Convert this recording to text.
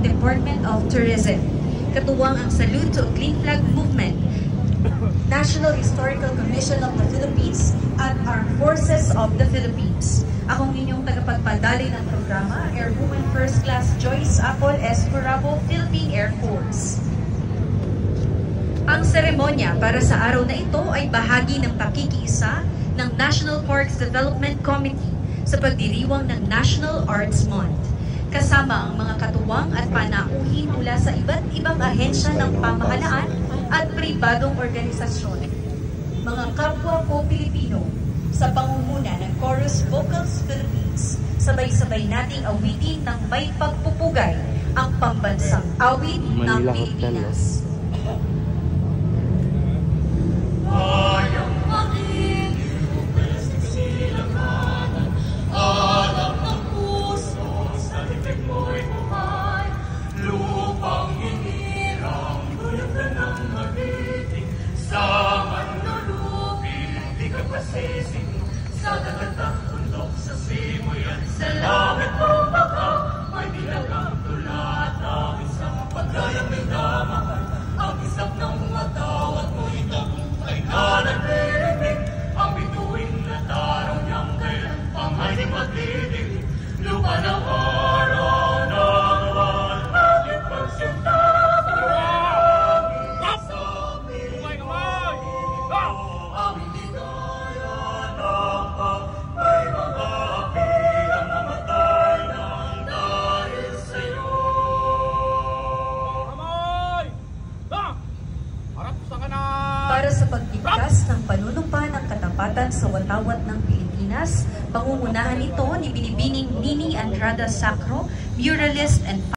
ang Department of Tourism. Katuwang ang Salute to a Clean Flag Movement, National Historical Commission of the Philippines, at Armed Forces of the Philippines. Akong inyong tagapagpadali ng programa, Airwoman First Class Joyce Apol Escurabo, Philippine Air Force. Ang seremonya para sa araw na ito ay bahagi ng pakikiisa ng National Parks Development Committee sa pagdiriwang ng National Arts Month, kasama ang mga katuwang at panauhin mula sa iba't ibang ahensya ng pamahalaan at pribadong organisasyon. Mga kapwa po Pilipino, sa pangunguna ng Chorus Vocals Philippines, sabay-sabay nating awitin ng may pagpupugay ang pambansang awit ng Pilipinas. Sa dagat at bundok, sa simoy at sa langit mo baka may nilagang tulat ang isang paglayang may damahal. Ang isap ng mataw at mo'y tagumpay na naglilinig. Ang bituin na tarong niyang kailan pang ay magdidig. Lupa ng araw na naman aking pagsinta. Para sa pagbigkas ng panunumpa ng katapatan sa watawat ng Pilipinas, pangungunahan ito ni Binibining Nini Andrada Sacro, muralist and